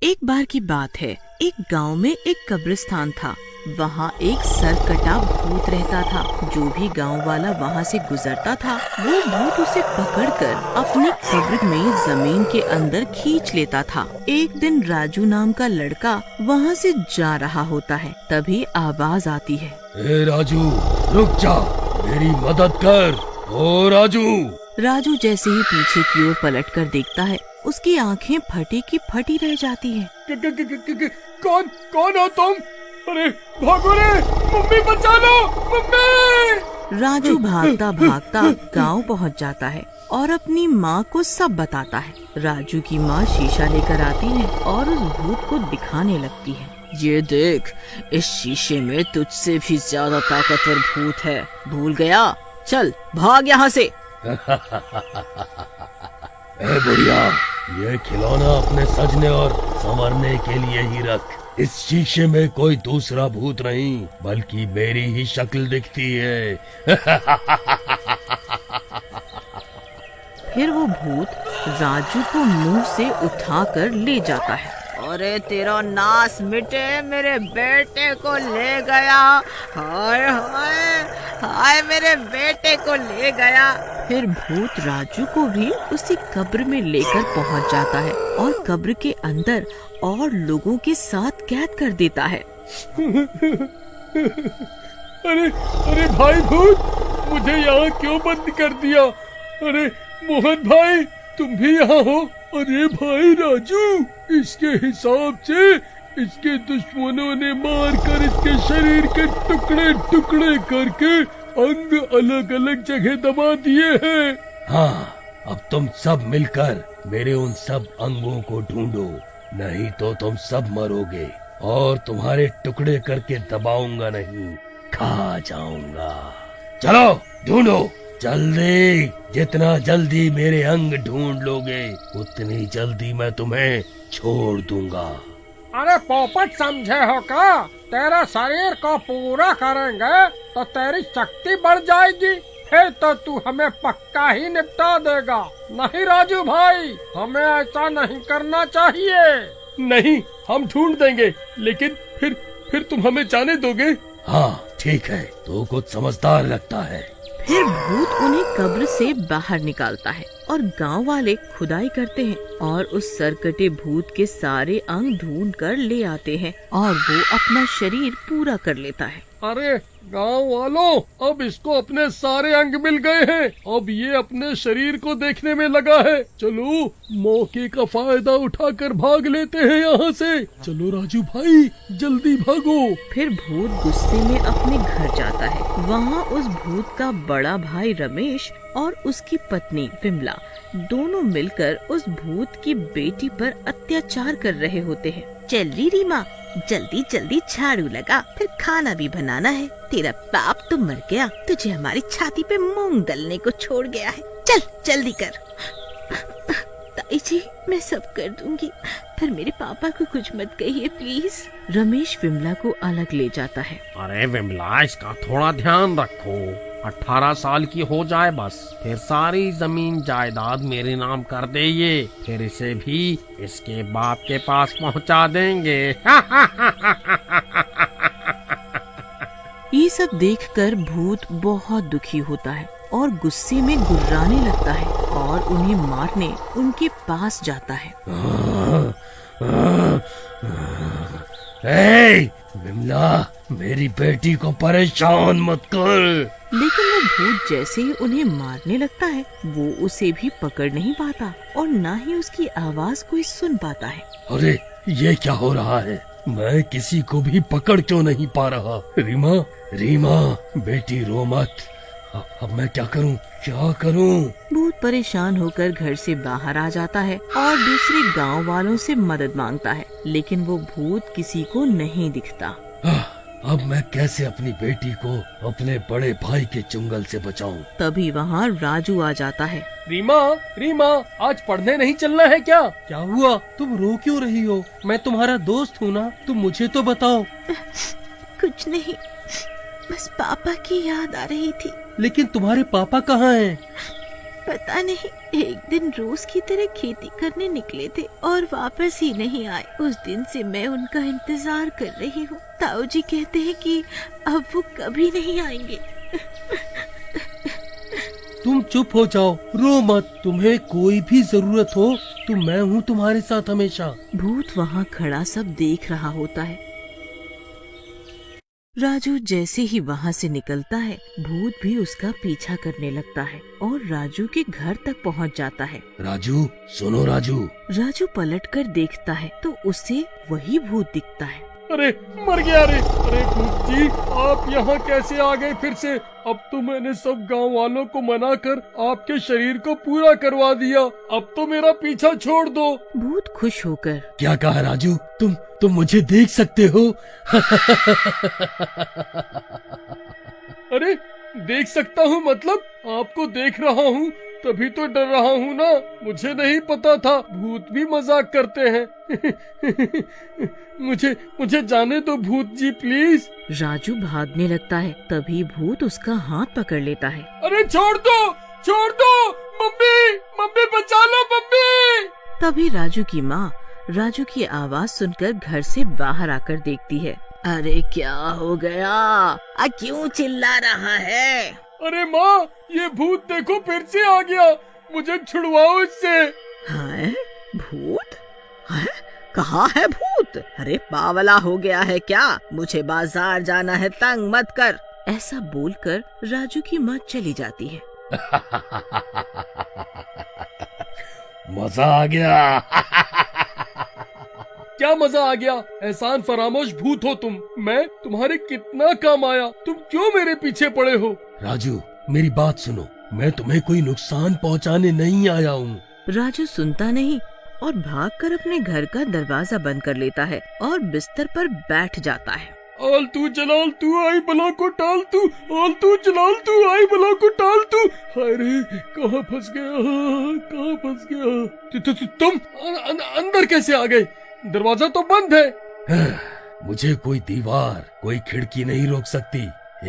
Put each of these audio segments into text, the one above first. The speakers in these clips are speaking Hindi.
एक बार की बात है, एक गांव में एक कब्रिस्तान था। वहाँ एक सरकटा भूत रहता था। जो भी गांव वाला वहाँ से गुजरता था, वो भूत उसे पकड़कर अपनी कब्र में जमीन के अंदर खींच लेता था। एक दिन राजू नाम का लड़का वहाँ से जा रहा होता है, तभी आवाज आती है, ए राजू, रुक जा, मेरी मदद कर। ओ राजू। राजू जैसे ही पीछे की ओर पलटकर देखता है, उसकी आंखें फटी की फटी रह जाती है। कौन हो तुम? अरे भागो रे, मम्मी बचा लो, मम्मी। राजू भागता भागता गांव पहुंच जाता है और अपनी माँ को सब बताता है। राजू की माँ शीशा लेकर आती है और उस भूत को दिखाने लगती है। ये देख, इस शीशे में तुझसे भी ज्यादा ताकतवर भूत है, भूल गया? चल भाग यहाँ से। ए बुढ़िया, ये खिलौना अपने सजने और संवरने के लिए ही रख। इस शीशे में कोई दूसरा भूत नहीं, बल्कि मेरी ही शक्ल दिखती है। फिर वो भूत राजू को मुंह से उठाकर ले जाता है। अरे तेरा नाश मिटे, मेरे बेटे को ले गया, हाय हाय हाय, मेरे बेटे को ले गया। फिर भूत राजू को भी उसी कब्र में लेकर पहुंच जाता है और कब्र के अंदर और लोगों के साथ कैद कर देता है। अरे भाई भूत, मुझे यहाँ क्यों बंद कर दिया? अरे मोहन भाई, तुम भी यहाँ हो? अरे भाई राजू, इसके हिसाब से इसके दुश्मनों ने मारकर इसके शरीर के टुकड़े टुकड़े करके अंग अलग अलग जगह दबा दिए हैं। हाँ, अब तुम सब मिलकर मेरे उन सब अंगों को ढूंढो, नहीं तो तुम सब मरोगे और तुम्हारे टुकड़े करके दबाऊंगा नहीं, खा जाऊंगा। चलो ढूंढो जल्दी, जितना जल्दी मेरे अंग ढूंढ लोगे, उतनी जल्दी मैं तुम्हें छोड़ दूंगा। अरे पोपट समझे हो का? तेरा शरीर को पूरा करेंगे तो तेरी शक्ति बढ़ जाएगी, फिर तो तू हमें पक्का ही निपटा देगा। नहीं राजू भाई, हमें ऐसा नहीं करना चाहिए। नहीं, हम ढूंढ देंगे, लेकिन फिर तुम हमें जाने दोगे? हाँ ठीक है, तू कुछ समझदार लगता है। फिर भूत उन्हें कब्र से बाहर निकालता है और गांव वाले खुदाई करते हैं और उस सरकटे भूत के सारे अंग ढूंढ कर ले आते हैं और वो अपना शरीर पूरा कर लेता है। अरे गांव वालों, अब इसको अपने सारे अंग मिल गए हैं, अब ये अपने शरीर को देखने में लगा है। चलो मौके का फायदा उठाकर भाग लेते हैं यहाँ से। चलो राजू भाई, जल्दी भागो। फिर भूत गुस्से में अपने घर जाता है। वहाँ उस भूत का बड़ा भाई रमेश और उसकी पत्नी विमला दोनों मिलकर उस भूत की बेटी पर अत्याचार कर रहे होते हैं। चल री रीमा, जल्दी जल्दी झाड़ू लगा, फिर खाना भी बनाना है। तेरा बाप तो मर गया, तुझे हमारी छाती पे मूंग दलने को छोड़ गया है। चल जल्दी कर। ताई जी, मैं सब कर दूंगी, फिर मेरे पापा को कुछ मत कहिए प्लीज। रमेश विमला को अलग ले जाता है। अरे विमला, इसका थोड़ा ध्यान रखो, 18 साल की हो जाए बस, फिर सारी जमीन जायदाद मेरे नाम कर दे ये, फिर इसे भी इसके बाप के पास पहुंचा देंगे। ये सब देखकर भूत बहुत दुखी होता है और गुस्से में गुर्राने लगता है और उन्हें मारने उनके पास जाता है। विमला, मेरी बेटी को परेशान मत कर। लेकिन वो भूत जैसे ही उन्हें मारने लगता है, वो उसे भी पकड़ नहीं पाता और न ही उसकी आवाज कोई सुन पाता है। अरे ये क्या हो रहा है? मैं किसी को भी पकड़ क्यों नहीं पा रहा? रीमा, बेटी रो मत। अब मैं क्या करूं? भूत परेशान होकर घर से बाहर आ जाता है और दूसरे गांव वालों से मदद मांगता है, लेकिन वो भूत किसी को नहीं दिखता। अब मैं कैसे अपनी बेटी को अपने बड़े भाई के चुंगल से बचाऊं? तभी वहाँ राजू आ जाता है। रीमा, आज पढ़ने नहीं चलना है क्या? क्या हुआ? तुम रो क्यों रही हो? मैं तुम्हारा दोस्त हूँ ना, तुम मुझे तो बताओ। कुछ नहीं, बस पापा की याद आ रही थी। लेकिन तुम्हारे पापा कहाँ हैं? पता नहीं एक दिन रोज की तरह खेती करने निकले थे और वापस ही नहीं आए। उस दिन से मैं उनका इंतजार कर रही हूँ। ताऊ जी कहते हैं कि अब वो कभी नहीं आएंगे। तुम चुप हो जाओ, रो मत। तुम्हें कोई भी जरूरत हो तो मैं हूँ तुम्हारे साथ हमेशा। भूत वहाँ खड़ा सब देख रहा होता है। राजू जैसे ही वहाँ से निकलता है, भूत भी उसका पीछा करने लगता है और राजू के घर तक पहुँच जाता है। राजू, सुनो राजू। राजू पलटकर देखता है तो उसे वही भूत दिखता है। अरे मर गया रे। अरे भूत जी, आप यहाँ कैसे आ गए फिर से? अब तो मैंने सब गांव वालों को मना कर आपके शरीर को पूरा करवा दिया। अब तो मेरा पीछा छोड़ दो। भूत खुश होकर, क्या कहा राजू? तुम मुझे देख सकते हो? अरे देख सकता हूँ मतलब? आपको देख रहा हूँ तभी तो डर रहा हूँ ना। मुझे नहीं पता था भूत भी मजाक करते हैं। मुझे जाने दो भूत जी प्लीज। राजू भागने लगता है, तभी भूत उसका हाथ पकड़ लेता है। अरे छोड़ दो मम्मी, मम्मी बचा लो मम्मी। तभी राजू की माँ राजू की आवाज सुनकर घर से बाहर आकर देखती है। अरे क्या हो गया? क्यों चिल्ला रहा है? अरे माँ, ये भूत देखो फिर से आ गया। मुझे छुड़वाओ इससे। है भूत? है? कहाँ है भूत? अरे बावला हो गया है क्या? मुझे बाजार जाना है, तंग मत कर। ऐसा बोलकर राजू की माँ चली जाती है। मजा आ गया। क्या मजा आ गया? एहसान फरामोश भूत हो तुम। मैं तुम्हारे कितना काम आया, तुम क्यों मेरे पीछे पड़े हो? राजू, मेरी बात सुनो। मैं तुम्हें कोई नुकसान पहुंचाने नहीं आया हूँ। राजू सुनता नहीं और भागकर अपने घर का दरवाजा बंद कर लेता है और बिस्तर पर बैठ जाता है। आलतू जलाल तू आई बला को टाल तू, आलतू जलाल तू आई बला को टाल तू। अरे कहाँ फंस गया? तुम अंदर कैसे आ गए? दरवाजा तो बंद है। मुझे कोई दीवार, कोई खिड़की नहीं रोक सकती।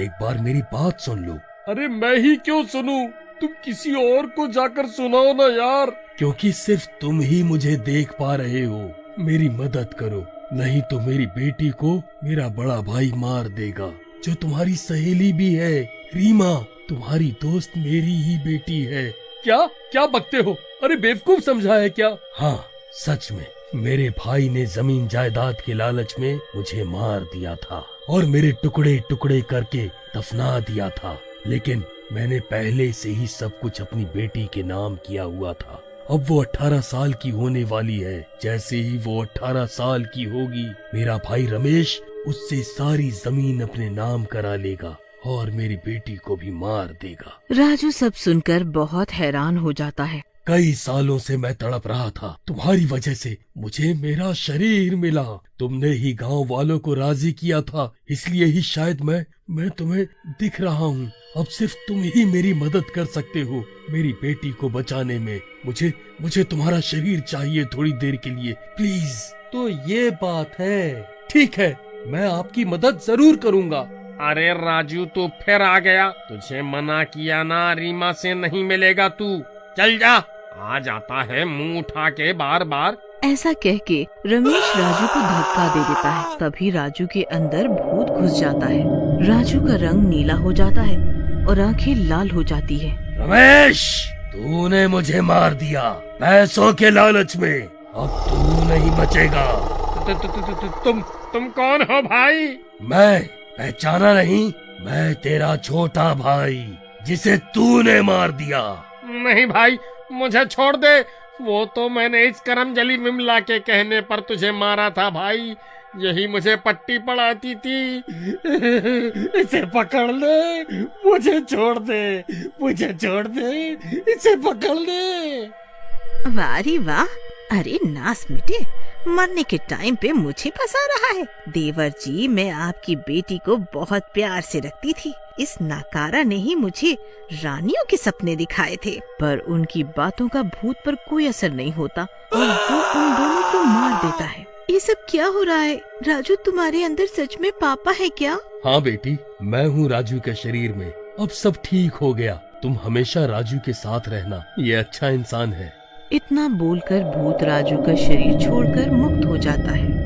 एक बार मेरी बात सुन लो। अरे मैं ही क्यों सुनूं? तुम किसी और को जाकर सुनाओ ना यार। क्योंकि सिर्फ तुम ही मुझे देख पा रहे हो। मेरी मदद करो, नहीं तो मेरी बेटी को मेरा बड़ा भाई मार देगा, जो तुम्हारी सहेली भी है। रीमा, तुम्हारी दोस्त मेरी ही बेटी है। क्या बकते हो? अरे बेवकूफ समझा है क्या? हाँ, सच में मेरे भाई ने जमीन जायदाद के लालच में मुझे मार दिया था और मेरे टुकड़े टुकड़े करके दफना दिया था। लेकिन मैंने पहले से ही सब कुछ अपनी बेटी के नाम किया हुआ था। अब वो 18 साल की होने वाली है। जैसे ही वो 18 साल की होगी, मेरा भाई रमेश उससे सारी जमीन अपने नाम करा लेगा और मेरी बेटी को भी मार देगा। राजू सब सुनकर बहुत हैरान हो जाता है। कई सालों से मैं तड़प रहा था। तुम्हारी वजह से मुझे मेरा शरीर मिला। तुमने ही गांव वालों को राजी किया था, इसलिए ही शायद मैं तुम्हें दिख रहा हूँ। अब सिर्फ तुम ही मेरी मदद कर सकते हो मेरी बेटी को बचाने में। मुझे तुम्हारा शरीर चाहिए थोड़ी देर के लिए, प्लीज। तो ये बात है। ठीक है, मैं आपकी मदद जरूर करूँगा। अरे राजू, तू फिर आ गया। तुझे मना किया ना, रीमा से नहीं मिलेगा तू। चल जा। आ जाता है मुंह उठा के बार बार। ऐसा कह के रमेश राजू को धक्का दे देता है। तभी राजू के अंदर भूत घुस जाता है। राजू का रंग नीला हो जाता है और आंखें लाल हो जाती है। रमेश, तूने मुझे मार दिया पैसों के लालच में। अब तू नहीं बचेगा। तुम कौन हो भाई? मैं पहचाना नहीं? मैं तेरा छोटा भाई, जिसे तूने मार दिया। नहीं भाई, मुझे छोड़ दे। वो तो मैंने इस करमजली विमला के कहने पर तुझे मारा था भाई। यही मुझे पट्टी पड़ाती थी। इसे पकड़ ले, मुझे छोड़ दे, इसे पकड़ ले। वाह रे वाह! अरे नास मिटे, मरने के टाइम पे मुझे फंसा रहा है। देवर जी, मैं आपकी बेटी को बहुत प्यार से रखती थी। इस नाकारा ने ही मुझे रानियों के सपने दिखाए थे, पर उनकी बातों का भूत पर कोई असर नहीं होता और वो उन दोनों को मार देता है। ये सब क्या हो रहा है? राजू, तुम्हारे अंदर सच में पापा है क्या? हाँ बेटी, मैं हूँ राजू के शरीर में। अब सब ठीक हो गया। तुम हमेशा राजू के साथ रहना, ये अच्छा इंसान है। इतना बोलकर भूत राजू का शरीर छोड़कर मुक्त हो जाता है।